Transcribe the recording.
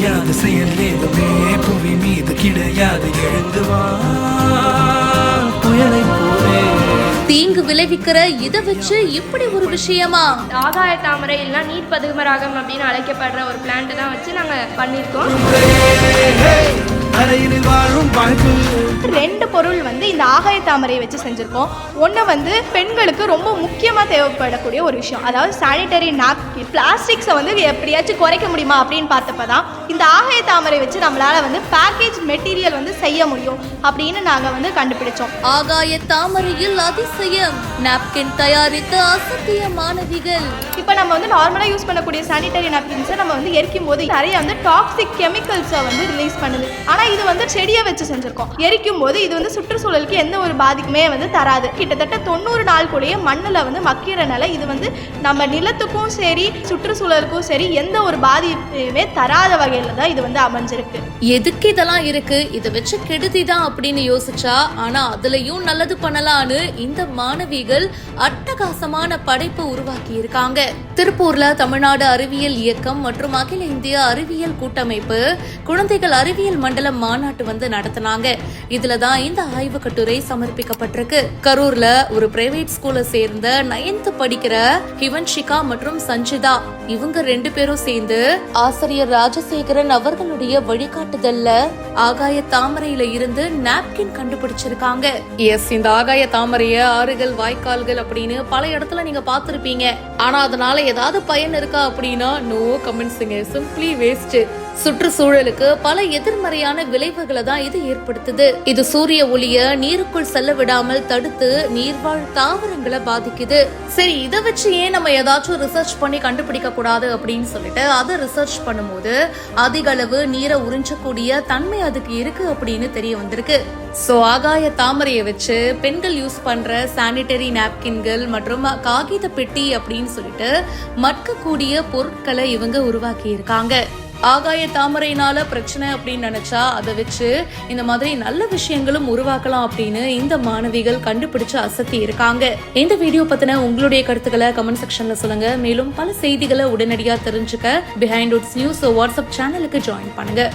முடியாத செயல் ஏதுமே புவி மீது கிடையாது. எழுந்து வா புயலை போலே. தீங்கு விளைவிக்கிற இதை வச்சு இப்படி ஒரு விஷயமா? ஆகாய தாமரை எல்லாம் நீர் பதுமராகம் அப்படின்னு அழைக்கப்படுற ஒரு பிளான்ட் தான் வச்சு நாங்க பண்ணிருக்கோம். ரெண்டு பொருள் வந்து இந்த ஆகாய தாமரையை வச்சு செஞ்சுருக்கோம். ஒன்று வந்து பெண்களுக்கு ரொம்ப முக்கியமாக தேவைப்படக்கூடிய ஒரு விஷயம், அதாவது சானிடரி நாப்கின். பிளாஸ்டிக்ஸை வந்து எப்படியாச்சும் குறைக்க முடியுமா அப்படின்னு பார்த்தப்ப தான் இந்த ஆகாய தாமரை வச்சு நம்மளால் வந்து பேக்கேஜ் மெட்டீரியல் வந்து செய்ய முடியும் அப்படின்னு நாங்கள் வந்து கண்டுபிடிச்சோம். ஆகாய தாமரையில் அதிசயம், நாப்கின் தயாரித்த அசத்திய மாணவிகள். இப்போ நம்ம வந்து நார்மலாக யூஸ் பண்ணக்கூடிய சானிடரி நாப்கின்ஸை நம்ம வந்து எரிக்கும் போது நிறைய வந்து டாக்ஸிக் கெமிக்கல்ஸை வந்து ரிலீஸ் பண்ணுது. ஆனால் இது வந்து செடியை வச்சு செஞ்சுருக்கோம். எரிக்கும் போது இது வந்து சுற்றுச்சூழலுக்கு எந்த ஒரு பாதிக்குமே வந்து தராது. கிட்டத்தட்ட 90 நாளுக்குள்ளேயே மண்ணில் வந்து மக்கிறனால இது வந்து நம்ம நிலத்துக்கும் சரி சுற்றுச்சூழலுக்கும் சரி எந்த ஒரு பாதிப்புமே தராத வகையில் தான் இது வந்து அமைஞ்சிருக்கு. எதுக்கு இதெல்லாம் இருக்கு, இதை வச்சு கெடுதிதான் அப்படின்னு யோசிச்சா, ஆனா அதுலயும் நல்லது பண்ணலான்னு இந்த மாணவிகள் அட்டகாசமான படைப்பு உருவாக்கி இருக்காங்க. திருப்பூர்ல தமிழ்நாடு அறிவியல் இயக்கம் மற்றும் அகில இந்திய அறிவியல் கூட்டமைப்பு குழந்தைகள் அறிவியல் மண்டலம் மாநாட்டு வந்து நடத்தினாங்க. இதுலதான் இந்த ஆய்வு கட்டுரை சமர்ப்பிக்கப்பட்டிருக்கு. கரூர்ல ஒரு பிரைவேட் ஸ்கூல்ல சேர்ந்த 9th படிக்கிற ஹிவன்ஷிகா மற்றும் சஞ்சிதா, இவங்க 2 பேரும் சேர்ந்து ஆசிரியர் ராஜசேகரன் அவர்களுடைய வழிகாட்டுதல்ல ஆகாய தாமரையில இருந்து நாப்கின் கண்டுபிடிச்சிருக்காங்க. எஸ், இந்த ஆகாய தாமரைய ஆறுகள் வாய்க்கால்கள் அப்படின்னு பல இடத்துல நீங்க பாத்திருப்பீங்க. ஆனா அதனால ஏதாவது பயன் இருக்கா அப்படின்னா நோ கமெண்ட்ஸுங்க, சிம்பிளி வேஸ்ட். சுற்றுச்சூழலுக்கு பல எதிர்மறையான விளைவுகளை தான் இது ஏற்படுத்துது. இது சூரிய ஒளிய நீருக்குள் செல்ல விடாமல் தடுத்து நீர்வாழ் தாவரங்களை பாதிக்குது. சரி, இதை வச்சு ஏன் நம்ம ஏதாச்சும் ரிசர்ச் பண்ணி கண்டுபிடிக்க கூடாது அப்படின்னு சொல்லிட்டு அதை ரிசர்ச் பண்ணும்போது அதிக அளவு நீரை உறிஞ்சக்கூடிய தன்மை அதுக்கு இருக்கு அப்படின்னு தெரிய வந்திருக்கு. சோ ஆகாய தாமரையை வச்சு பெண்கள் யூஸ் பண்ற சானிடரி நாப்கின்கள் மற்றும் காகித பெட்டி அப்படின்னு சொல்லிட்டு மட்கக்கூடிய பொருட்களை இவங்க உருவாக்கி இருக்காங்க. ஆகாய தாமரையினால பிரச்சனை அப்படின்னு நினைச்சா அதை வச்சு இந்த மாதிரி நல்ல விஷயங்களும் உருவாக்கலாம் அப்படின்னு இந்த மாணவிகள் கண்டுபிடிச்சு அசத்தி இருக்காங்க. இந்த வீடியோ பத்தின உங்களுடைய கருத்துக்களை கமெண்ட் செக்ஷன்ல சொல்லுங்க. மேலும் பல செய்திகளை உடனடியா தெரிஞ்சுக்க பிஹைண்ட் உட்ஸ் நியூஸ் வாட்ஸ்அப் சேனலுக்கு ஜாயின் பண்ணுங்க.